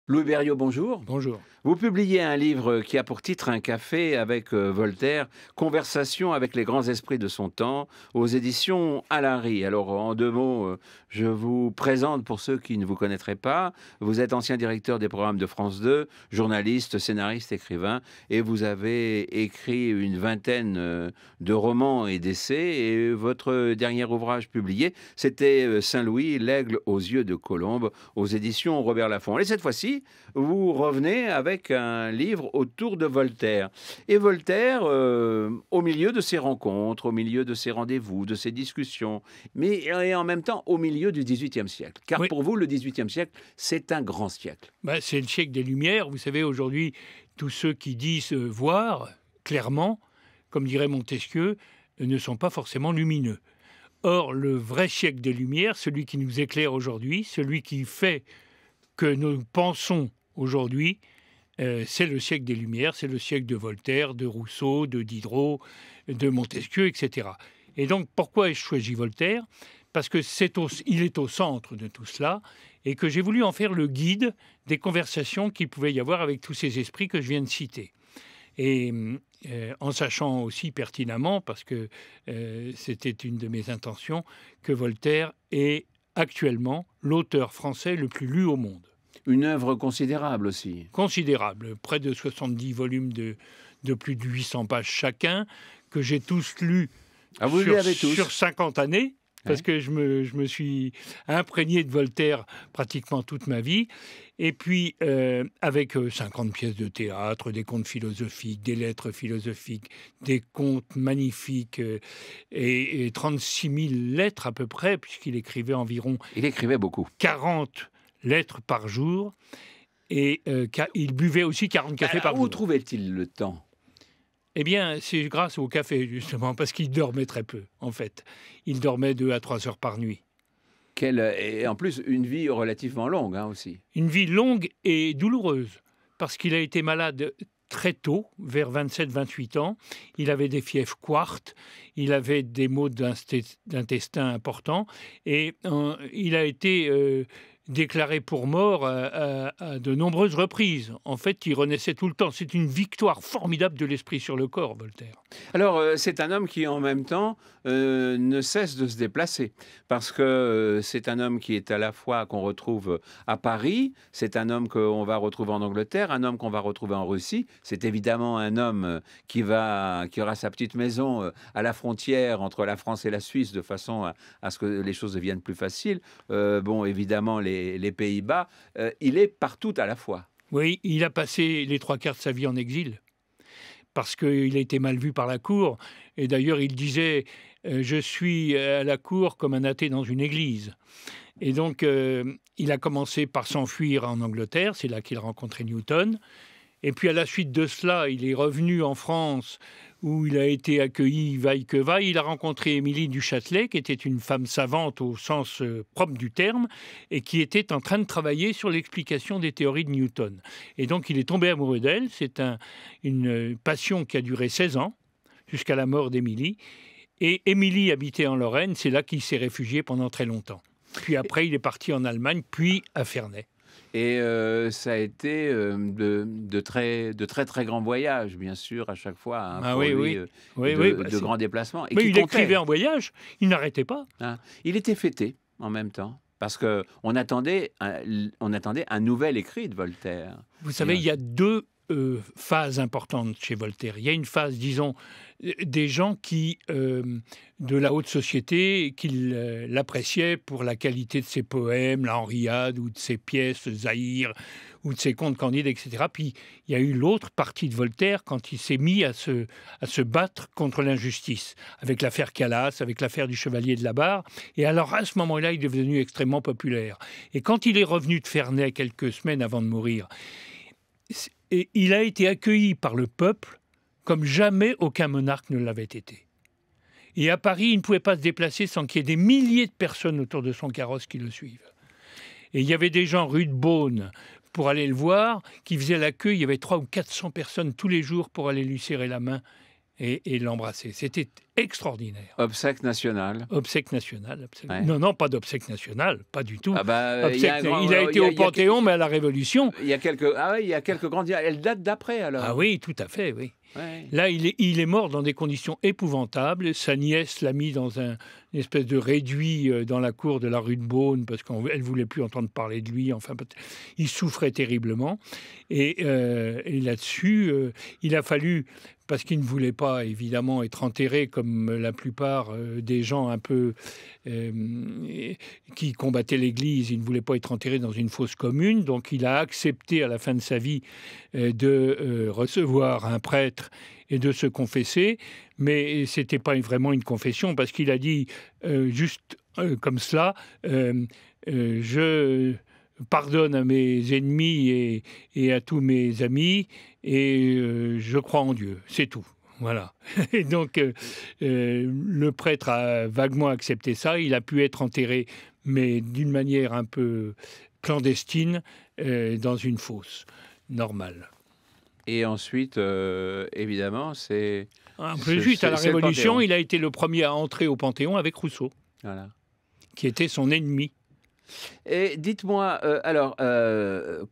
Louis Berriot, bonjour. Bonjour. Vous publiez un livre qui a pour titre Un café avec Voltaire, Conversation avec les grands esprits de son temps, aux éditions Alary. Alors, en deux mots, je vous présente pour ceux qui ne vous connaîtraient pas. Vous êtes ancien directeur des programmes de France 2, journaliste, scénariste, écrivain, et vous avez écrit une vingtaine de romans et d'essais. Et votre dernier ouvrage publié, c'était Saint-Louis, l'aigle aux yeux de colombe, aux éditions Robert Laffont. Et cette fois-ci, vous revenez avec un livre autour de Voltaire. Et Voltaire, au milieu de ses rencontres, au milieu de ses rendez-vous, de ses discussions, mais et en même temps au milieu du XVIIIe siècle. Car Oui. pour vous, le XVIIIe siècle, c'est un grand siècle. C'est le siècle des Lumières. Vous savez, aujourd'hui, tous ceux qui disent voir clairement, comme dirait Montesquieu, ne sont pas forcément lumineux. Or, le vrai siècle des Lumières, celui qui nous éclaire aujourd'hui, celui qui fait que nous pensons aujourd'hui, c'est le siècle des Lumières, c'est le siècle de Voltaire, de Rousseau, de Diderot, de Montesquieu, etc. Et donc, pourquoi ai-je choisi Voltaire ? Parce que il est au centre de tout cela et que j'ai voulu en faire le guide des conversations qu'il pouvait y avoir avec tous ces esprits que je viens de citer. Et en sachant aussi pertinemment, parce que c'était une de mes intentions, que Voltaire est actuellement l'auteur français le plus lu au monde. Une œuvre considérable aussi. Considérable, près de 70 volumes de plus de 800 pages chacun, que j'ai tous lus Vous les avez tous. sur 50 années, parce que je me suis imprégné de Voltaire pratiquement toute ma vie. Et puis, avec 50 pièces de théâtre, des contes philosophiques, des lettres philosophiques, des contes magnifiques, et 36 000 lettres à peu près, puisqu'il écrivait environ... Il écrivait beaucoup. 40 lettres par jour, et il buvait aussi 40 cafés par jour. Où trouvait-il le temps ? Eh bien, c'est grâce au café, justement, parce qu'il dormait très peu, en fait. Il dormait 2 à 3 heures par nuit. Et en plus, une vie relativement longue aussi. Une vie longue et douloureuse, parce qu'il a été malade très tôt, vers 27-28 ans. Il avait des fièvres quartes, il avait des maux d'intestin importants, et il a été déclaré pour mort à de nombreuses reprises. En fait, il renaissait tout le temps. C'est une victoire formidable de l'esprit sur le corps, Voltaire. Alors, c'est un homme qui, en même temps, ne cesse de se déplacer. Parce que c'est un homme qui est à la fois qu'on retrouve à Paris, c'est un homme qu'on va retrouver en Angleterre, un homme qu'on va retrouver en Russie. C'est évidemment un homme qui aura sa petite maison à la frontière entre la France et la Suisse, de façon à ce que les choses deviennent plus faciles. Évidemment, les Pays-Bas, il est partout à la fois. Oui, il a passé les 3 quarts de sa vie en exil, parce qu'il a été mal vu par la cour. Et d'ailleurs, il disait « Je suis à la cour comme un athée dans une église ». Et donc, il a commencé par s'enfuir en Angleterre, c'est là qu'il a rencontré Newton. Et puis, à la suite de cela, il est revenu en France, où il a été accueilli vaille que vaille. Il a rencontré Émilie du Châtelet, qui était une femme savante au sens propre du terme, et qui était en train de travailler sur l'explication des théories de Newton. Et donc, il est tombé amoureux d'elle. C'est une passion qui a duré 16 ans, jusqu'à la mort d'Émilie. Et Émilie habitait en Lorraine, c'est là qu'il s'est réfugié pendant très longtemps. Puis après, il est parti en Allemagne, puis à Ferney. Et ça a été de très grands voyages, bien sûr, à chaque fois, pour lui, de grands déplacements. Mais il écrivait en voyage, il n'arrêtait pas. Il était fêté en même temps, parce qu'on attendait un nouvel écrit de Voltaire. Vous savez, il y a 2 phases importantes chez Voltaire. Il y a une phase, disons, des gens qui, de la haute société, qui l'appréciaient pour la qualité de ses poèmes, la Henriade, ou de ses pièces, Zaïre, ou de ses contes candides, etc. Puis il y a eu l'autre partie de Voltaire quand il s'est mis à se battre contre l'injustice, avec l'affaire Calas, avec l'affaire du Chevalier de la Barre. Et alors, à ce moment-là, il est devenu extrêmement populaire. Et quand il est revenu de Ferney quelques semaines avant de mourir, et il a été accueilli par le peuple comme jamais aucun monarque ne l'avait été. Et à Paris, il ne pouvait pas se déplacer sans qu'il y ait des milliers de personnes autour de son carrosse qui le suivent. Et il y avait des gens rue de Beaune pour aller le voir, qui faisaient l'accueil. Il y avait 300 ou 400 personnes tous les jours pour aller lui serrer la main et l'embrasser. C'était extraordinaire. Obsèque nationale. Obsèque nationale, absolument. Ouais. Non, non, pas d'obsèque nationale, pas du tout. Ah bah, Il a été au Panthéon, mais à la Révolution. Il y a quelques grandes... Elle date d'après, alors. Ah oui, tout à fait, oui. Ouais. Là, il est mort dans des conditions épouvantables. Sa nièce l'a mis dans une espèce de réduit dans la cour de la rue de Beaune parce qu'elle ne voulait plus entendre parler de lui. Enfin, il souffrait terriblement. Et là-dessus, il a fallu, parce qu'il ne voulait pas évidemment être enterré comme la plupart des gens un peu qui combattaient l'Église, il ne voulait pas être enterré dans une fosse commune. Donc il a accepté à la fin de sa vie de recevoir un prêtre et de se confesser, mais ce n'était pas vraiment une confession parce qu'il a dit juste comme cela, je pardonne à mes ennemis et à tous mes amis et je crois en Dieu, c'est tout. Voilà. Et donc, le prêtre a vaguement accepté ça. Il a pu être enterré, mais d'une manière un peu clandestine, dans une fosse normale. Et ensuite, évidemment, c'est... Un peu juste à la Révolution, il a été le premier à entrer au Panthéon avec Rousseau, voilà, qui était son ennemi. Et dites-moi,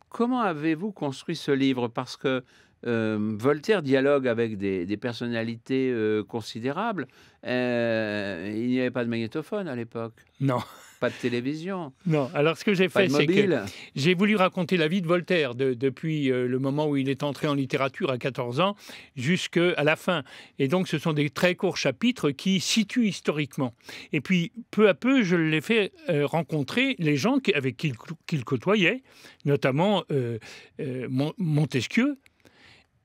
comment avez-vous construit ce livre? Parce que Voltaire dialogue avec des personnalités considérables. Il n'y avait pas de magnétophone à l'époque. Non. Pas de télévision. Non. Alors, ce que j'ai fait, c'est que mobile. j'ai voulu raconter la vie de Voltaire depuis le moment où il est entré en littérature à 14 ans jusqu'à la fin. Et donc, ce sont des très courts chapitres qui situent historiquement. Et puis, peu à peu, je l'ai fait rencontrer les gens avec qui il côtoyait, notamment Montesquieu.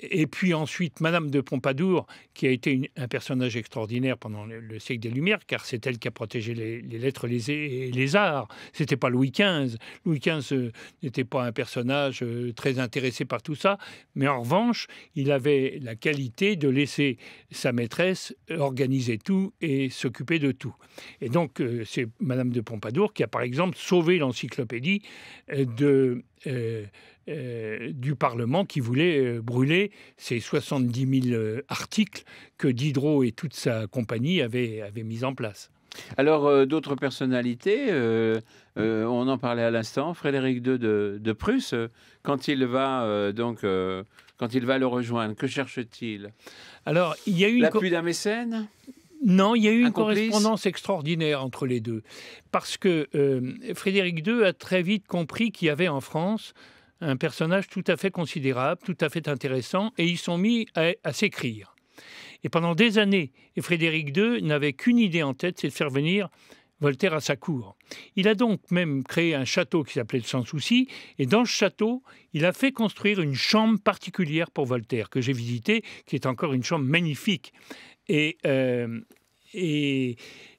Et puis ensuite, Madame de Pompadour, qui a été un personnage extraordinaire pendant le siècle des Lumières, car c'est elle qui a protégé les lettres et les arts. C'était pas Louis XV. Louis XV n'était pas un personnage très intéressé par tout ça, mais en revanche, il avait la qualité de laisser sa maîtresse organiser tout et s'occuper de tout. Et donc, c'est Madame de Pompadour qui a, par exemple, sauvé l'encyclopédie du Parlement qui voulait brûler ces 70 000 articles que Diderot et toute sa compagnie avaient mis en place. Alors, d'autres personnalités, on en parlait à l'instant, Frédéric II de Prusse, quand il va quand il va le rejoindre, que cherche-t-il? Alors, il y a eu l'appui d'un mécène? Non, il y a eu une correspondance extraordinaire entre les deux. Parce que Frédéric II a très vite compris qu'il y avait en France un personnage tout à fait considérable, tout à fait intéressant, et ils sont mis à s'écrire. Et pendant des années, Frédéric II n'avait qu'une idée en tête, c'est de faire venir Voltaire à sa cour. Il a donc même créé un château qui s'appelait le Sans Souci, et dans ce château, il a fait construire une chambre particulière pour Voltaire, que j'ai visitée, qui est encore une chambre magnifique. Et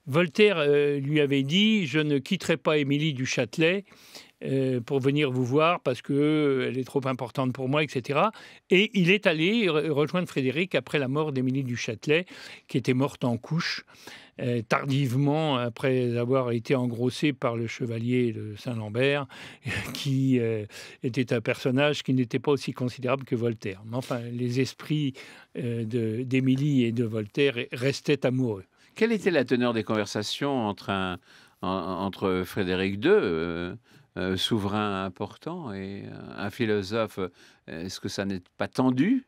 Voltaire lui avait dit « Je ne quitterai pas Émilie du Châtelet pour venir vous voir parce qu'elle est trop importante pour moi, etc. » Et il est allé rejoindre Frédéric après la mort d'Émilie du Châtelet, qui était morte en couches, tardivement, après avoir été engrossée par le chevalier de Saint-Lambert, qui était un personnage qui n'était pas aussi considérable que Voltaire. Mais enfin, les esprits d'Émilie et de Voltaire restaient amoureux. Quelle était la teneur des conversations entre Frédéric II, souverain important, et un philosophe? Est-ce que ça n'est pas tendu?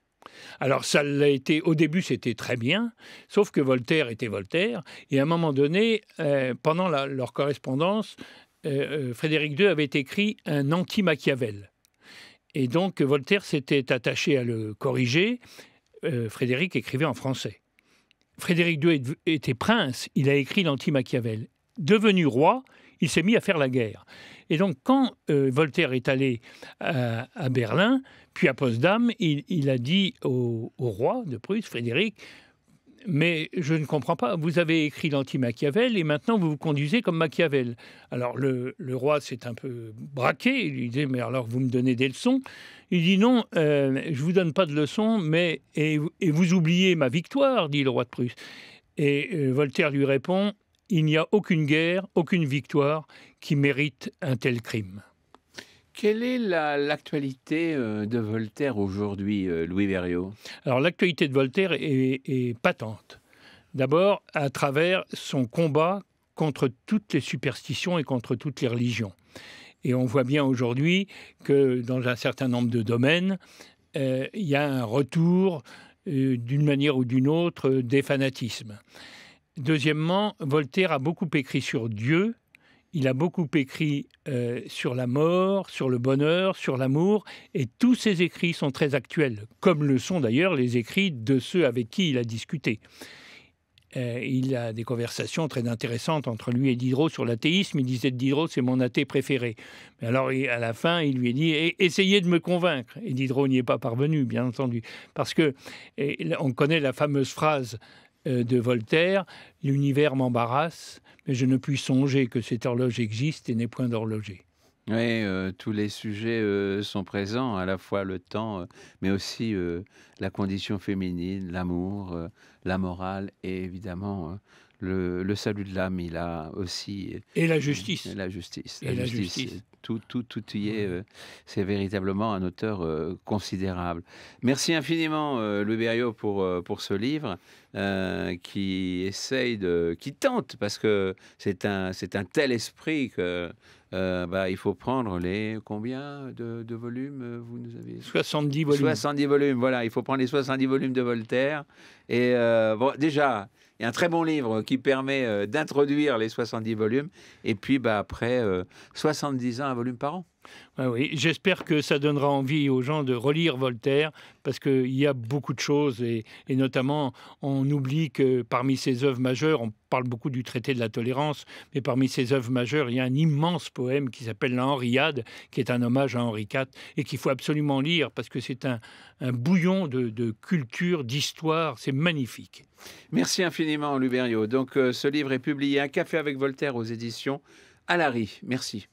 Alors ça l'a été, au début c'était très bien, sauf que Voltaire était Voltaire, et à un moment donné, pendant leur correspondance, Frédéric II avait écrit un anti-Machiavel. Et donc Voltaire s'était attaché à le corriger, Frédéric écrivait en français. Frédéric II était prince, il a écrit l'anti-Machiavel. Devenu roi, il s'est mis à faire la guerre. Et donc, quand Voltaire est allé à Berlin, puis à Potsdam, il a dit au roi de Prusse, Frédéric, « Mais je ne comprends pas, vous avez écrit l'anti-Machiavel et maintenant vous vous conduisez comme Machiavel. » Alors, le roi s'est un peu braqué, il lui dit « Mais alors, vous me donnez des leçons ?» Il dit « Non, je ne vous donne pas de leçons, mais et vous oubliez ma victoire, dit le roi de Prusse. » Et Voltaire lui répond « Il n'y a aucune guerre, aucune victoire qui mérite un tel crime. » Quelle est l'actualité de Voltaire aujourd'hui, Louis Verriot? Alors l'actualité de Voltaire est patente. D'abord, à travers son combat contre toutes les superstitions et contre toutes les religions. Et on voit bien aujourd'hui que dans un certain nombre de domaines, il y a un retour, d'une manière ou d'une autre, des fanatismes. Deuxièmement, Voltaire a beaucoup écrit sur Dieu, il a beaucoup écrit sur la mort, sur le bonheur, sur l'amour, et tous ses écrits sont très actuels, comme le sont d'ailleurs les écrits de ceux avec qui il a discuté. Il a des conversations très intéressantes entre lui et Diderot sur l'athéisme. Il disait de Diderot, c'est mon athée préféré. Mais alors, à la fin, il lui a dit, essayez de me convaincre. Et Diderot n'y est pas parvenu, bien entendu. Parce que on connaît la fameuse phrase de Voltaire, l'univers m'embarrasse, mais je ne puis songer que cette horloge existe et n'est point d'horloger. Oui, tous les sujets sont présents, à la fois le temps, mais aussi la condition féminine, l'amour, la morale et évidemment le salut de l'âme. Il a aussi Et la justice. la justice. Et la justice. Tout y est. C'est véritablement un auteur considérable. Merci infiniment, Louis Berriot, pour ce livre qui tente, parce que c'est un tel esprit que il faut prendre les combien de volumes vous nous avez 70 volumes. 70 volumes, voilà. Il faut prendre les 70 volumes de Voltaire. Et bon, déjà, il y a un très bon livre qui permet d'introduire les 70 volumes. Et puis, après, 70 ans, un volume par an. Ah oui, j'espère que ça donnera envie aux gens de relire Voltaire, parce qu'il y a beaucoup de choses, et notamment, on oublie que parmi ses œuvres majeures, on parle beaucoup du traité de la tolérance, mais parmi ses œuvres majeures, il y a un immense poème qui s'appelle la Henriade, qui est un hommage à Henri IV, et qu'il faut absolument lire, parce que c'est un bouillon de culture, d'histoire, c'est magnifique. Merci infiniment, Louis Berriot. Donc, ce livre est publié, Un café avec Voltaire, aux éditions Alary. Merci.